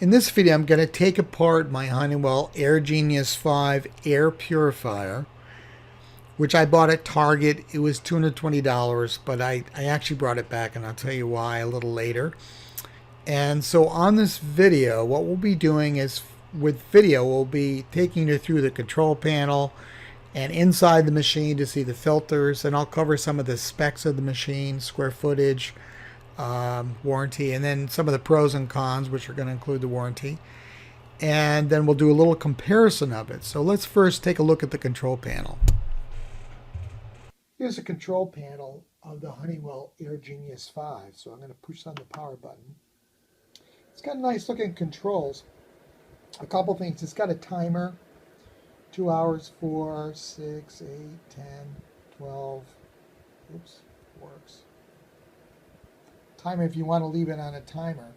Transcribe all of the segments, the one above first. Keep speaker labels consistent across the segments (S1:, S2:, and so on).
S1: In this video, I'm going to take apart my Honeywell AirGenius 5 air purifier, which I bought at Target. It was $220, but I actually brought it back, and I'll tell you why a little later. And so on this video, what we'll be doing is, with video, we'll be taking you through the control panel and inside the machine to see the filters, and I'll cover some of the specs of the machine, square footage, warranty, and then some of the pros and cons, which are going to include the warranty. And then we'll do a little comparison of it. So let's first take a look at the control panel. Here's the control panel of the Honeywell AirGenius 5. So I'm going to push on the power button. It's got nice looking controls. A couple things. It's got a timer. 2 hours, 4, 6, 8, 10, 12. Oops, works. Timer if you want to leave it on a timer,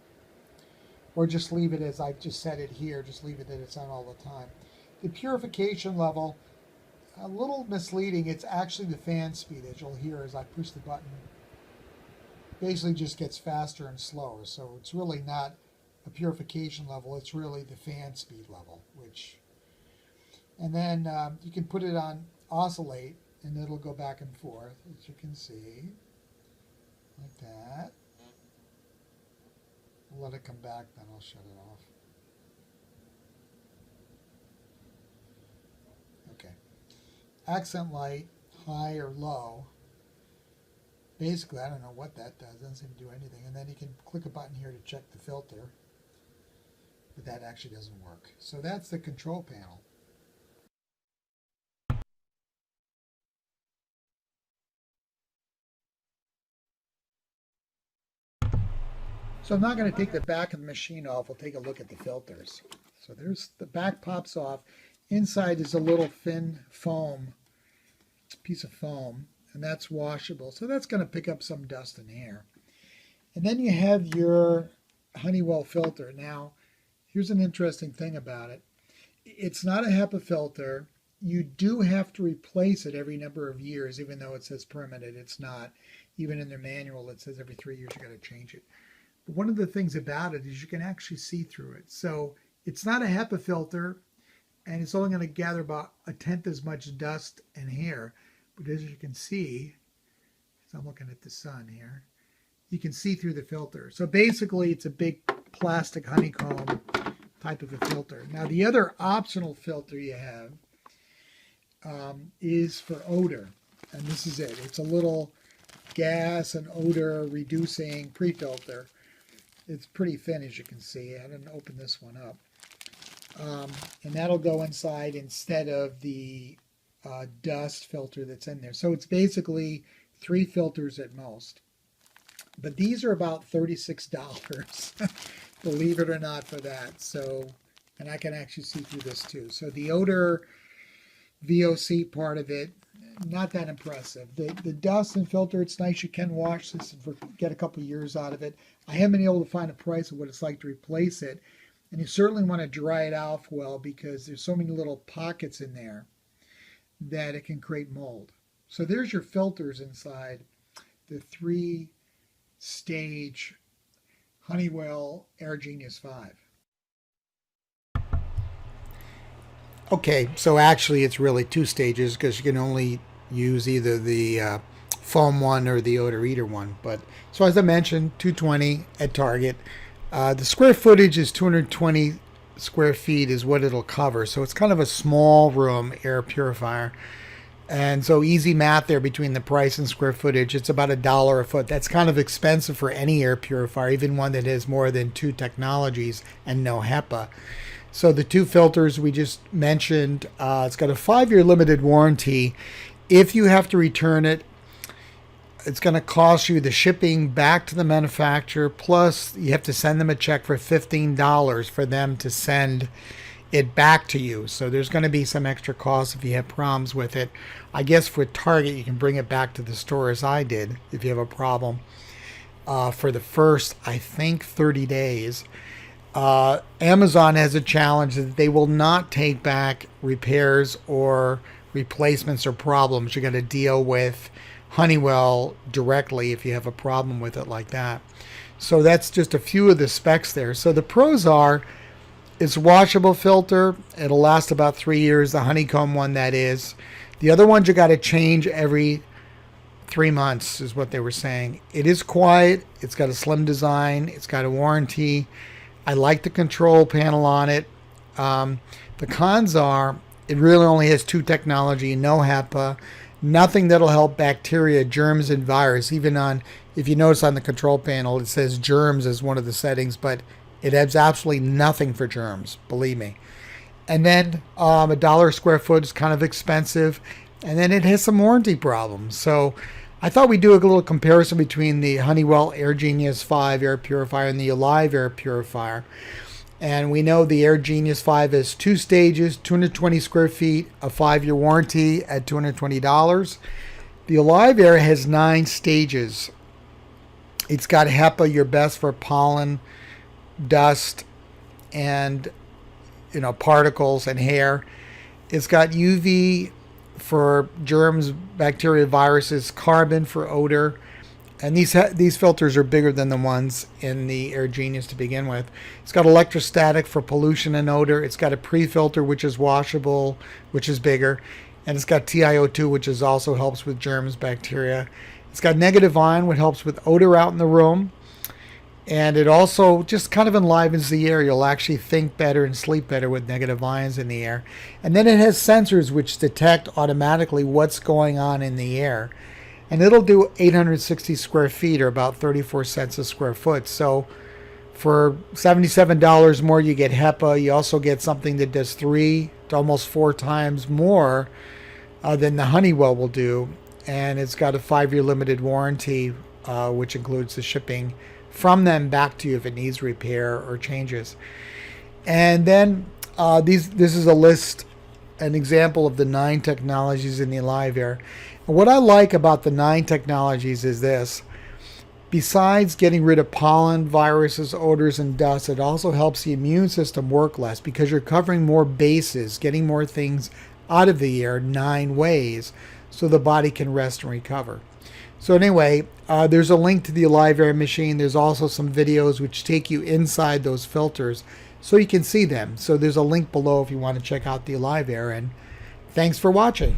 S1: or just leave it as I've just set it here, just leave it that it's on all the time. The purification level, a little misleading. It's actually the fan speed, as you'll hear as I push the button. Basically just gets faster and slower, so it's really not a purification level, it's really the fan speed level. And then you can put it on oscillate and it'll go back and forth, as you can see, like that. We'll let it come back, then I'll shut it off. Okay. Accent light, high or low. Basically, I don't know what that does. It doesn't seem to do anything. And then you can click a button here to check the filter. But that actually doesn't work. So that's the control panel. So I'm not going to take the back of the machine off. We'll take a look at the filters. So there's the back pops off. Inside is a little thin foam, piece of foam, and that's washable. So that's going to pick up some dust and air. And then you have your Honeywell filter. Now, here's an interesting thing about it. It's not a HEPA filter. You do have to replace it every number of years, even though it says permanent. It's not. Even in their manual, it says every 3 years you got to change it. But one of the things about it is you can actually see through it. So it's not a HEPA filter, and it's only going to gather about 1/10 as much dust and hair. But as you can see, as I'm looking at the sun here, you can see through the filter. So basically, it's a big plastic honeycomb type of a filter. Now, the other optional filter you have is for odor. And this is it. It's a little gas and odor reducing pre-filter. It's pretty thin, as you can see. I didn't open this one up. And that'll go inside instead of the dust filter that's in there. So it's basically 3 filters at most. But these are about $36, believe it or not, for that. So, and I can actually see through this too. So the odor VOC part of it, not that impressive. The dust and filter, it's nice. You can wash this and get a couple years out of it. I haven't been able to find a price of what it's like to replace it. And you certainly want to dry it off well, because there's so many little pockets in there that it can create mold. So there's your filters inside the 3-stage Honeywell AirGenius 5. Okay, so actually it's really 2 stages, because you can only use either the foam one or the odor eater one. But so as I mentioned, $220 at Target. The square footage is 220 square feet is what it'll cover. So it's kind of a small room air purifier. And so easy math there between the price and square footage. It's about $1 a foot. That's kind of expensive for any air purifier, even one that has more than 2 technologies and no HEPA. So the 2 filters we just mentioned, it's got a 5-year limited warranty. If you have to return it, it's going to cost you the shipping back to the manufacturer, plus you have to send them a check for $15 for them to send it back to you. So there's going to be some extra costs if you have problems with it. I guess for Target, you can bring it back to the store, as I did, if you have a problem, for the first, I think, 30 days. Amazon has a challenge that they will not take back repairs or replacements or problems. You got to deal with Honeywell directly if you have a problem with it like that. So that's just a few of the specs there. So the pros are, it's a washable filter. It'll last about 3 years, the honeycomb one that is. The other ones you got to change every 3 months is what they were saying. It is quiet. It's got a slim design. It's got a warranty. I like the control panel on it. The cons are it really only has 2 technology, no HEPA, nothing that'll help bacteria, germs, and virus. Even on, if you notice on the control panel, it says germs as one of the settings, but it has absolutely nothing for germs, believe me. And then $1 a square foot is kind of expensive. And then it has some warranty problems. So I thought we'd do a little comparison between the Honeywell AirGenius 5 air purifier and the Alive air purifier. And we know the AirGenius 5 has 2 stages, 220 square feet, a 5-year warranty at $220. The Alive Air has 9 stages. It's got HEPA, your best for pollen, dust, and particles and hair. It's got UV for germs, bacteria, viruses, carbon for odor. And these filters are bigger than the ones in the AirGenius to begin with. It's got electrostatic for pollution and odor. It's got a pre-filter, which is washable, which is bigger. And it's got TiO2, which is also helps with germs, bacteria. It's got negative ion, which helps with odor out in the room. And it also just kind of enlivens the air. You'll actually think better and sleep better with negative ions in the air. And then it has sensors which detect automatically what's going on in the air. And it'll do 860 square feet, or about 34 cents a square foot. So for $77 more, you get HEPA. You also get something that does 3 to almost 4 times more than the Honeywell will do. And it's got a 5-year limited warranty, which includes the shipping from them back to you if it needs repair or changes. And then this is a list, an example of the 9 technologies in the Alive Air. And what I like about the 9 technologies is this. Besides getting rid of pollen, viruses, odors, and dust, it also helps the immune system work less because you're covering more bases, getting more things out of the air 9 ways so the body can rest and recover. So anyway, there's a link to the Alive Air machine. There's also some videos which take you inside those filters so you can see them. So there's a link below if you want to check out the Alive Air. And thanks for watching.